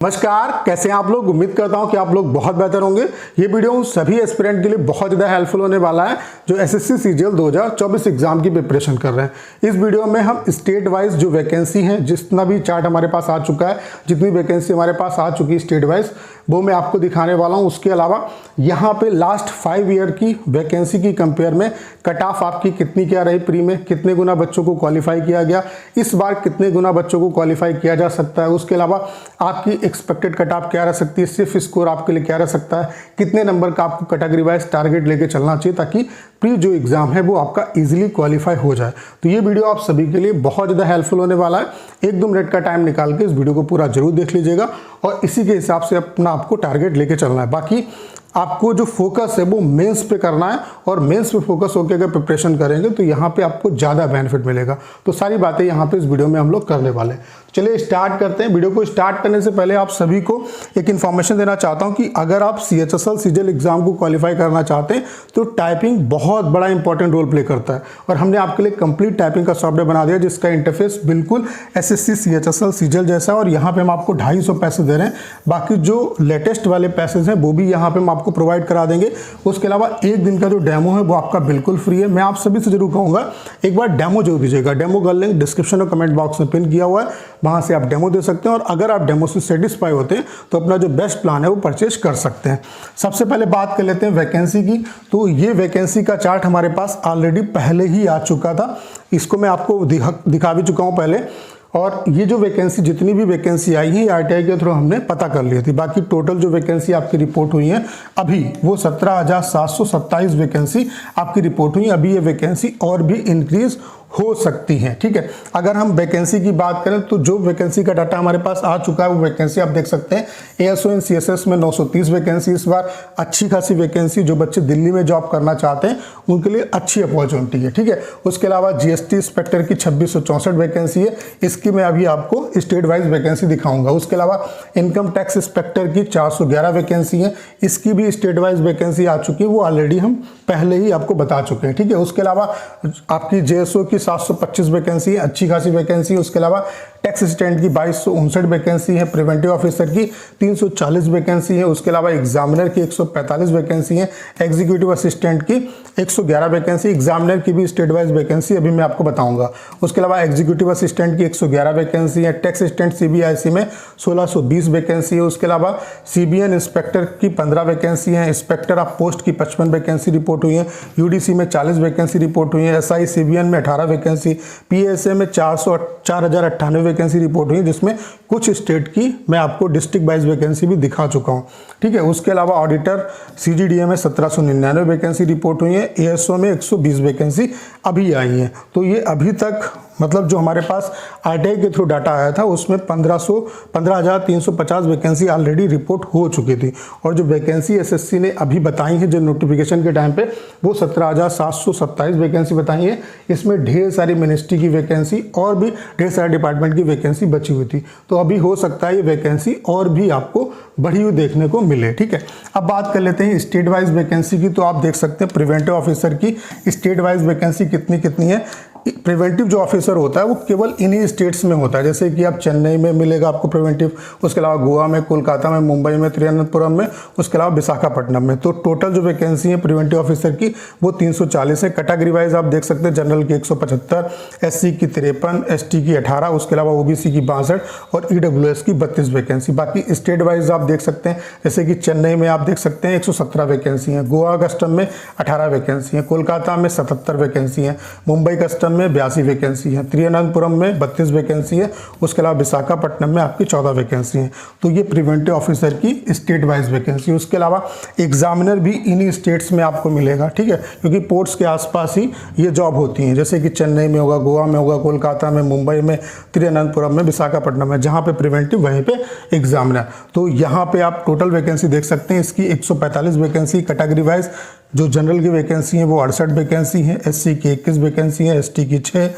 नमस्कार, कैसे हैं आप लोग। उम्मीद करता हूं कि आप लोग बहुत बेहतर होंगे। ये वीडियो उन सभी एस्पिरेंट के लिए बहुत ज़्यादा हेल्पफुल होने वाला है जो एसएससी सीजीएल 2024 एग्जाम की प्रिपरेशन कर रहे हैं। इस वीडियो में हम स्टेट वाइज जो वैकेंसी हैं, जितना भी चार्ट हमारे पास आ चुका है, जितनी वैकेंसी हमारे पास आ चुकी है स्टेट वाइज, वो मैं आपको दिखाने वाला हूँ। उसके अलावा यहाँ पे लास्ट 5 ईयर की वैकेंसी की कंपेयर में कट ऑफ आपकी कितनी क्या रही, प्री में कितने गुना बच्चों को क्वालिफाई किया गया, इस बार कितने गुना बच्चों को क्वालिफाई किया जा सकता है, उसके अलावा आपकी एक्सपेक्टेड कट ऑफ क्या रह सकती है, सिर्फ स्कोर आपके लिए क्या रह सकता है, कितने नंबर का आपको कैटेगरी वाइज टारगेट लेके चलना चाहिए ताकि प्री जो एग्जाम है वो आपका इजीली क्वालिफाई हो जाए। तो ये वीडियो आप सभी के लिए बहुत ज़्यादा हेल्पफुल होने वाला है। 1-2 मिनट का टाइम निकाल के इस वीडियो को पूरा जरूर देख लीजिएगा और इसी के हिसाब से अपना आपको टारगेट लेके चलना है। बाकी आपको जो फोकस है वो मेंस पे करना है और मेंस पे फोकस होकर अगर प्रिपरेशन करेंगे तो यहाँ पे आपको ज़्यादा बेनिफिट मिलेगा। तो सारी बातें यहाँ पे इस वीडियो में हम लोग करने वाले हैं। चलिए स्टार्ट करते हैं। वीडियो को स्टार्ट करने से पहले आप सभी को एक इन्फॉर्मेशन देना चाहता हूँ कि अगर आप CHSL सीजीएल एग्जाम को क्वालिफाई करना चाहते हैं तो टाइपिंग बहुत बड़ा इंपॉर्टेंट रोल प्ले करता है और हमने आपके लिए कंप्लीट टाइपिंग का सॉफ्टवेयर बना दिया जिसका इंटरफेस बिल्कुल SSC CHSL सीजीएल जैसा है और यहाँ पे हम आपको 250 पैसे दे रहे हैं। बाकी जो लेटेस्ट वाले पैसेज हैं वो भी यहाँ पे हम आपको प्रोवाइड करा देंगे। उसके अलावा 1 दिन का जो डेमो है वो आपका बिल्कुल फ्री है। मैं आप सभी से जरूर कहूँगा एक बार डेमो जरूर दीजिएगा। डेमो का लिंक डिस्क्रिप्शन और कमेंट बॉक्स में पिन किया हुआ है, वहाँ से आप डेमो दे सकते हैं और अगर आप डेमो से सेटिस्फाई होते हैं तो अपना जो बेस्ट प्लान है वो परचेज कर सकते हैं। सबसे पहले बात कर लेते हैं वैकेंसी की। तो ये वैकेंसी का चार्ट हमारे पास ऑलरेडी पहले ही आ चुका था, इसको मैं आपको दिखा भी चुका हूँ पहले। और ये जो वैकेंसी, जितनी भी वैकेंसी आई है आरटीआई के थ्रू हमने पता कर ली थी। बाकी टोटल जो वैकेंसी आपकी रिपोर्ट हुई है अभी वो 17,727 वैकेंसी आपकी रिपोर्ट हुई है। अभी ये वैकेंसी और भी इंक्रीज हो सकती है। ठीक है, अगर हम वैकेंसी की बात करें तो जो वैकेंसी का डाटा हमारे पास आ चुका है वो वैकेंसी आप देख सकते हैं। ASO एंड CSS में 930 वैकेंसी इस बार, अच्छी खासी वैकेंसी। जो बच्चे दिल्ली में जॉब करना चाहते हैं उनके लिए अच्छी अपॉर्चुनिटी है। ठीक है, उसके अलावा GST इंस्पेक्टर की 2664 वैकेंसी है, इसकी मैं अभी आपको स्टेट वाइज वैकेंसी दिखाऊंगा। उसके अलावा इनकम टैक्स इंस्पेक्टर की 411 वैकेंसी है, इसकी भी स्टेट वाइज वैकेंसी आ चुकी है, वो ऑलरेडी हम पहले ही आपको बता चुके हैं। ठीक है, उसके अलावा आपकी JSO की 725 वैकेंसी है, अच्छी खासी वैकेंसी है। उसके अलावा टैक्स असिस्टेंट की 2259 वैकेंसी है, प्रिवेंटिव ऑफिसर की 340 वैकेंसी है। उसके अलावा एग्जामिनर की 145 वैकेंसी है, एग्जीक्यूटिव असिस्टेंट की 111 वैकेंसी। एग्जामिनर की भी स्टेट वाइज वैकेंसी अभी मैं आपको बताऊंगा। उसके अलावा एग्जीक्यूटिव असिस्टेंट की 111 वैकेंसी है, टैक्स असिस्टेंट CBIC में 1620 वैकेंसी है। उसके अलावा CBN इंस्पेक्टर की 15 वैकेंसी है, इंस्पेक्टर ऑफ पोस्ट की 55 वैकेंसी रिपोर्ट हुई है, UDC में 40 वैकेंसी रिपोर्ट हुई है, SI CBN में 18 वैकेंसी, PSA में 4098 वैकेंसी रिपोर्ट हुई है, जिसमें कुछ स्टेट की मैं आपको डिस्ट्रिक्ट वाइज वैकेंसी भी दिखा चुका हूं। ठीक है, उसके अलावा ऑडिटर CGDA में 1799 वैकेंसी रिपोर्ट हुई है, ASO में 120 वैकेंसी अभी आई है। तो ये अभी तक मतलब जो हमारे पास आरटीआई के थ्रू डाटा आया था उसमें 15,350 वैकेंसी ऑलरेडी रिपोर्ट हो चुकी थी और जो वैकेंसी एसएससी ने अभी बताई है जो नोटिफिकेशन के टाइम पे वो 17,727 वैकेंसी बताई है। इसमें ढेर सारी मिनिस्ट्री की वैकेंसी और भी ढेर सारे डिपार्टमेंट की वैकेंसी बची हुई थी। तो अभी हो सकता है ये वैकेंसी और भी आपको बढ़ी हुई देखने को मिले। ठीक है, अब बात कर लेते हैं स्टेट वाइज वैकेंसी की। तो आप देख सकते हैं प्रिवेंटिव ऑफिसर की स्टेट वाइज वैकेंसी कितनी है। प्रिवेंटिव जो ऑफिसर होता है वो केवल इन्हीं स्टेट्स में होता है, जैसे कि आप चेन्नई में मिलेगा आपको प्रिवेंटिव, उसके अलावा गोवा में, कोलकाता में, मुंबई में, तिरुवनंतपुरम में, उसके अलावा विशाखापट्टनम में। तो टोटल जो वैकेंसी है प्रिवेंटिव ऑफिसर की वो 340 है। कैटेगरी वाइज आप देख सकते हैं जनरल की 175, SC की 53, ST की 18, उसके अलावा OBC की 62 और EWS की 32 वैकेंसी। बाकी स्टेट वाइज आप देख सकते हैं जैसे कि चेन्नई में आप देख सकते हैं 117 वैकेंसी है, गोवा कस्टम में 18 वैकेंसी है, कोलकाता में 77 वैकेंसी है, मुंबई कस्टम में 82 वैकेंसी है, तिरुवनंतपुरम में 32 वैकेंसी है, उसके अलावा विशाखापट्टनम में आपकी 14 वैकेंसी है। तो ये प्रिवेंटिव ऑफिसर की स्टेट वाइज वैकेंसी। उसके अलावा एग्जामिनर भी इन्हीं स्टेट्स में आपको मिलेगा। ठीक है, क्योंकि पोर्ट्स के आसपास ही ये जॉब होती हैं, जैसे कि चेन्नई में होगा, गोवा में होगा, कोलकाता में, मुंबई में, तिरुवनंतपुरम में, विशाखापट्टनम में, जहाँ पे प्रिवेंटिव वहीं पे एग्जामिनर। तो यहाँ पे आप टोटल वैकेंसी देख सकते हैं, इसकी 145 वैकेंसी। कैटेगरी वाइज जो जनरल की वैकेंसी है वो 68 वैकेंसी है, SC की 21 वैकेंसी है, ST की 6,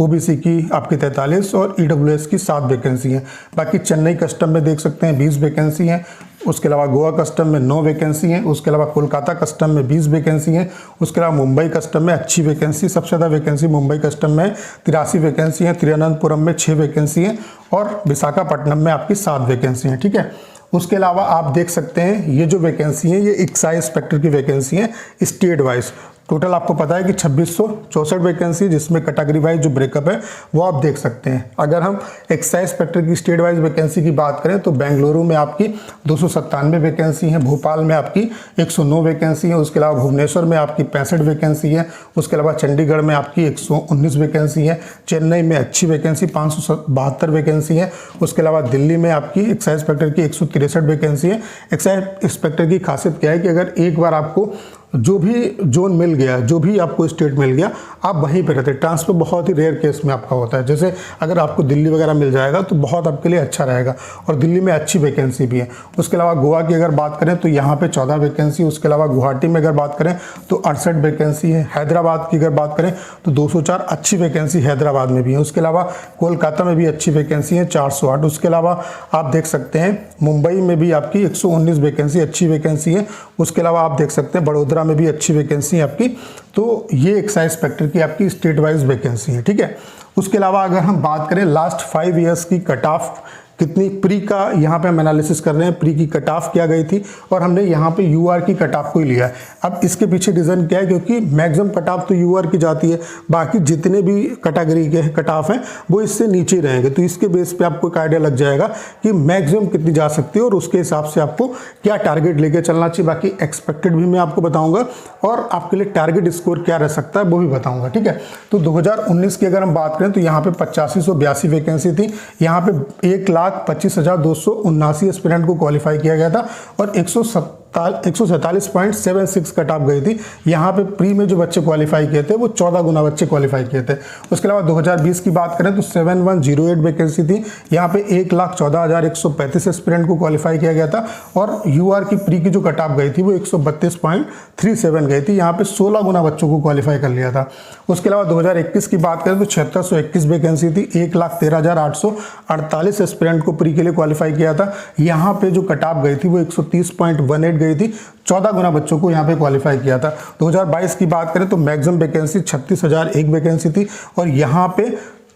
OBC की आपकी 43 और EWS की 7 वैकेंसी है। बाकी चेन्नई कस्टम में देख सकते हैं 20 वैकेंसी है, उसके अलावा गोवा कस्टम में 9 वैकेंसी हैं, उसके अलावा कोलकाता कस्टम में 20 वैकेंसी हैं, उसके अलावा मुंबई कस्टम में अच्छी वैकेंसी, सबसे ज़्यादा वैकेंसी मुंबई कस्टम में 83 वैकेंसी हैं, तिरुवनंतपुरम में 6 वैकेंसी हैं और विशाखापट्टनम में आपकी 7 वैकेंसी हैं। ठीक है, उसके अलावा आप देख सकते हैं ये जो वैकेंसी है ये एक्साइज इंस्पेक्टर की वैकेंसी है स्टेट वाइज। टोटल आपको पता है कि 2664 वैकेंसी, जिसमें कैटेगरी वाइज जो ब्रेकअप है वो आप देख सकते हैं। अगर हम एक्साइज इंस्पेक्टर की स्टेट वाइज वैकेंसी की बात करें तो बेंगलुरु में आपकी 297 वैकेंसी है, भोपाल में आपकी 109 वैकेंसी है, उसके अलावा भुवनेश्वर में आपकी 65 वैकेंसी है, उसके अलावा चंडीगढ़ में आपकी 119 वैकेंसी है, चेन्नई में अच्छी वैकेंसी 572 वैकेंसी है, उसके अलावा दिल्ली में आपकी एक्साइज इंस्पेक्टर की 163 वैकेंसी है। एक्साइज इंस्पेक्टर की खासियत क्या है कि अगर एक बार आपको जो भी जोन मिल गया, जो भी आपको स्टेट मिल गया, आप वहीं पे रहते। ट्रांसफर बहुत ही रेयर केस में आपका होता है। जैसे अगर आपको दिल्ली वगैरह मिल जाएगा तो बहुत आपके लिए अच्छा रहेगा और दिल्ली में अच्छी वैकेंसी भी है। उसके अलावा गोवा की अगर बात करें तो यहाँ पे 14 वैकेंसी, उसके अलावा गुवाहाटी में अगर बात करें तो 68 वैकेंसी है, हैदराबाद की अगर बात करें तो 204 अच्छी वैकेंसी हैदराबाद में भी है, उसके अलावा कोलकाता में भी अच्छी वैकेंसी है 408। उसके अलावा आप देख सकते हैं मुंबई में भी आपकी 119 वैकेंसी अच्छी वैकेंसी है, उसके अलावा आप देख सकते हैं बड़ोदरा में भी अच्छी वैकेंसी है आपकी। तो ये एक्साइज इंस्पेक्टर की आपकी स्टेट वाइज वैकेंसी है। ठीक है, उसके अलावा अगर हम बात करें लास्ट 5 ईयर्स की कट ऑफ कितनी प्री का यहाँ पे हम एनालिसिस कर रहे हैं, प्री की कट ऑफ क्या गई थी और हमने यहाँ पे यूआर की कट ऑफ को ही लिया है। अब इसके पीछे रीज़न क्या है, क्योंकि मैक्सिमम कट ऑफ तो यूआर की जाती है, बाकी जितने भी कैटेगरी के कट ऑफ हैं वो इससे नीचे ही रहेंगे। तो इसके बेस पे आपको एक आइडिया लग जाएगा कि मैक्सिमम कितनी जा सकती है और उसके हिसाब से आपको क्या टारगेट लेके चलना चाहिए। बाकी एक्सपेक्टेड भी मैं आपको बताऊँगा और आपके लिए टारगेट स्कोर क्या रह सकता है वो भी बताऊँगा। ठीक है, तो 2019 की अगर हम बात करें तो यहाँ पे 8582 वैकेंसी थी, यहाँ पे 1,25,279 एस्पिरेंट को क्वालिफाई किया गया था और 147.76 कट ऑफ गई थी। यहाँ पे प्री में जो बच्चे क्वालिफाई किए थे वो 14 गुना बच्चे क्वालिफाई किए थे। उसके अलावा 2020 की बात करें तो 7108 वैकेंसी थी, यहाँ पे 1,14,135 एस्पिरेंट को क्वालिफाई किया गया था और यूआर की प्री की जो कट ऑफ गई थी वो 132.37 गई थी, यहाँ पे 16 गुना बच्चों को क्वालिफाई कर लिया था। उसके अलावा 2021 की बात करें तो 7621 वैकेंसी थी, 1,13,848 एस्पिरेंट को प्री के लिए क्वालिफाई किया था, यहाँ पे जो कट ऑफ गई थी वो 130.18 गई थी, 14 गुना बच्चों को यहाँ पे क्वालिफाई किया था। 2022 की बात करें तो मैक्सिमम वैकेंसी 36,001 वैकेंसी थी और यहाँ पे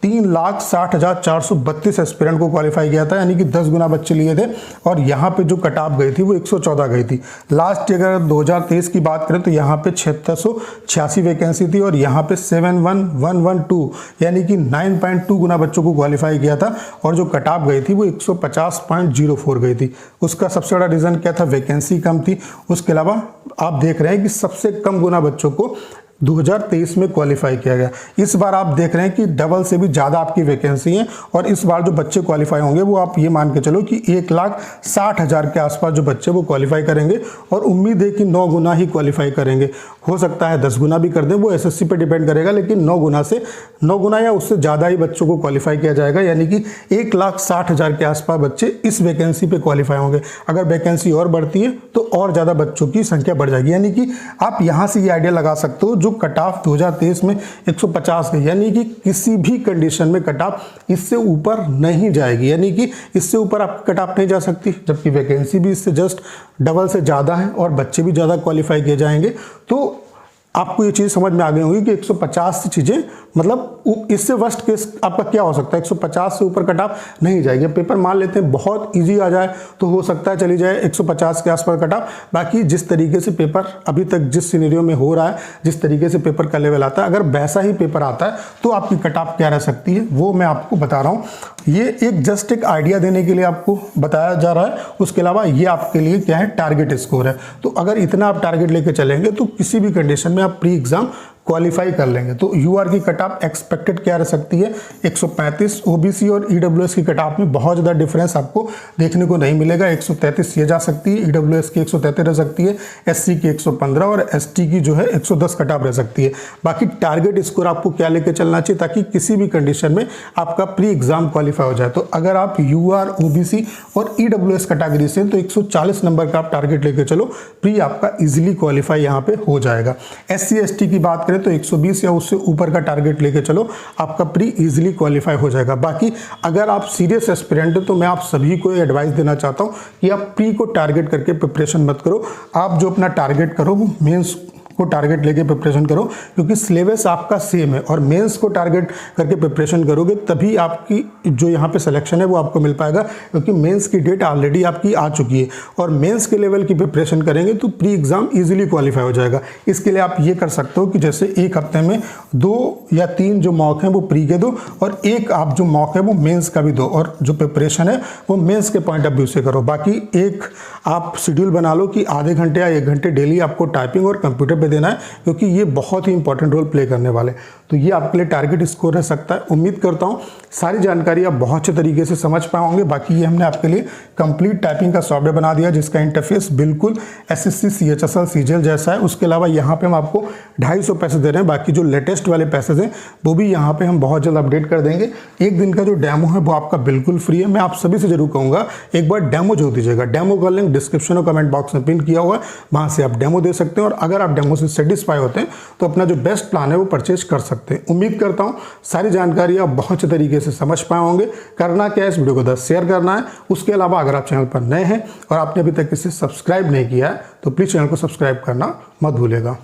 3,60,432 एस्पिरेंट को क्वालिफाई किया था, यानी कि 10 गुना बच्चे लिए थे और यहाँ पे जो कट ऑफ गई थी वो 114 गई थी। लास्ट अगर 2023 की बात करें तो यहाँ पे 7686 वैकेंसी थी और यहाँ पे 71,112 यानी कि 9.2 गुना बच्चों को क्वालिफाई किया था और जो कट ऑफ गई थी वो 150.04 गई थी। उसका सबसे बड़ा रीज़न क्या था, वैकेंसी कम थी। उसके अलावा आप देख रहे हैं कि सबसे कम गुना बच्चों को 2023 में क्वालिफाई किया गया। इस बार आप देख रहे हैं कि डबल से भी ज़्यादा आपकी वैकेंसी है और इस बार जो बच्चे क्वालिफाई होंगे वो आप ये मान के चलो कि 1,60,000 के आसपास जो बच्चे वो क्वालिफाई करेंगे और उम्मीद है कि 9 गुना ही क्वालिफाई करेंगे। हो सकता है 10 गुना भी कर दें, वो एसएससी पे डिपेंड करेगा, लेकिन 9 गुना या उससे ज़्यादा ही बच्चों को क्वालिफाई किया जाएगा, यानी कि 1,60,000 के आसपास बच्चे इस वैकेंसी पे क्वालिफाई होंगे। अगर वैकेंसी और बढ़ती है तो और ज़्यादा बच्चों की संख्या बढ़ जाएगी, यानी कि आप यहाँ से ये आइडिया लगा सकते हो जो कट ऑफ 2023 में 150 गई, यानी कि किसी भी कंडीशन में कट ऑफ इससे ऊपर नहीं जाएगी, यानी कि इससे ऊपर आपकी कट ऑफ नहीं जा सकती, जबकि वैकेंसी भी इससे जस्ट डबल से ज़्यादा है और बच्चे भी ज़्यादा क्वालिफाई किए जाएंगे। तो आपको ये चीज़ समझ में आ गई होगी कि 150 से चीज़ें मतलब इससे वर्स्ट केस आपका क्या हो सकता है, 150 से ऊपर कट ऑफ नहीं जाएगी। पेपर मान लेते हैं बहुत इजी आ जाए तो हो सकता है चली जाए 150 के आसपास कट ऑफ। बाकी जिस तरीके से पेपर अभी तक जिस सिनेरियो में हो रहा है, जिस तरीके से पेपर का लेवल आता है, अगर वैसा ही पेपर आता है तो आपकी कट ऑफ क्या रह सकती है वो मैं आपको बता रहा हूँ। ये एक जस्ट एक आइडिया देने के लिए आपको बताया जा रहा है। उसके अलावा ये आपके लिए क्या है, टारगेट स्कोर है। तो अगर इतना आप टारगेट लेके चलेंगे तो किसी भी कंडीशन में आप प्री एग्जाम क्वालिफाई कर लेंगे। तो यूआर की कट ऑफ एक्सपेक्टेड क्या रह सकती है, 135। ओबीसी और ईडब्ल्यूएस की कट ऑफ में बहुत ज़्यादा डिफरेंस आपको देखने को नहीं मिलेगा। 133 ये जा सकती है, ईडब्ल्यूएस की 133 रह सकती है, एससी की 115 और एसटी की जो है 110 कट ऑफ रह सकती है। बाकी टारगेट स्कोर आपको क्या लेके चलना चाहिए ताकि किसी भी कंडीशन में आपका प्री एग्जाम क्वालिफाई हो जाए। तो अगर आप यूआर, ओबीसी और ईडब्ल्यूएस कैटेगरी से तो 140 नंबर का आप टारगेट लेके चलो, प्री आपका इजीली क्वालिफाई यहाँ पे हो जाएगा। एससी एसटी की बात रहे हैं तो 120 या उससे ऊपर का टारगेट लेके चलो, आपका प्री इजीली क्वालिफाई हो जाएगा। बाकी अगर आप सीरियस एस्पिरेंट हैं तो मैं आप सभी को एडवाइस देना चाहता हूँ कि आप प्री को टारगेट करके प्रिपरेशन मत करो। आप जो अपना टारगेट करो वो मेंस को टारगेट लेके प्रिपरेशन करो, क्योंकि सिलेबस आपका सेम है और मेंस को टारगेट करके प्रिपरेशन करोगे तभी आपकी जो यहाँ पे सिलेक्शन है वो आपको मिल पाएगा, क्योंकि मेंस की डेट ऑलरेडी आपकी आ चुकी है और मेंस के लेवल की प्रिपरेशन करेंगे तो प्री एग्जाम इजीली क्वालिफाई हो जाएगा। इसके लिए आप ये कर सकते हो कि जैसे एक हफ्ते में 2 या 3 जो मॉक हैं वो प्री के दो और एक आप जो मॉक है वो मेंस का भी दो, और जो प्रिपरेशन है वो मेंस के पॉइंट ऑफ व्यू से करो। बाकी एक आप शेड्यूल बना लो कि आधे घंटे या 1 घंटे डेली आपको टाइपिंग और कंप्यूटर पे देना है, क्योंकि ये बहुत ही इंपॉर्टेंट रोल प्ले करने वाले। तो ये आपके लिए टारगेट स्कोर रह सकता है। उम्मीद करता हूँ सारी जानकारी आप बहुत अच्छे तरीके से समझ पाए होंगे। बाकी ये हमने आपके लिए कंप्लीट टाइपिंग का सॉफ्टवेयर बना दिया जिसका इंटरफेस बिल्कुल एसएससी सीएचएसएल सीजीएल जैसा है। उसके अलावा यहाँ पे हम आपको 250 पैसे दे रहे हैं। बाकी जो लेटेस्ट वाले पैसेज हैं वो भी यहाँ पे हम बहुत जल्द अपडेट कर देंगे। एक दिन का जो डेमो है वो आपका बिल्कुल फ्री है। मैं आप सभी से जरूर कहूँगा एक बार डेमो जोड़ दीजिएगा। डेमो का लिंक डिस्क्रिप्शन और कमेंट बॉक्स में पिन किया हुआ है, वहाँ से आप डेमो दे सकते हैं और अगर आप डेमो से सेटिस्फाई होते हैं तो अपना जो बेस्ट प्लान है वो परचेज कर सकते हैं। उम्मीद करता हूँ सारी जानकारी आप बहुत अच्छे तरीके से समझ पाए होंगे। करना क्या है, इस वीडियो को 10 शेयर करना है। उसके अलावा अगर आप चैनल पर नए हैं और आपने अभी तक इसे सब्सक्राइब नहीं किया है तो प्लीज़ चैनल को सब्सक्राइब करना मत भूलिएगा।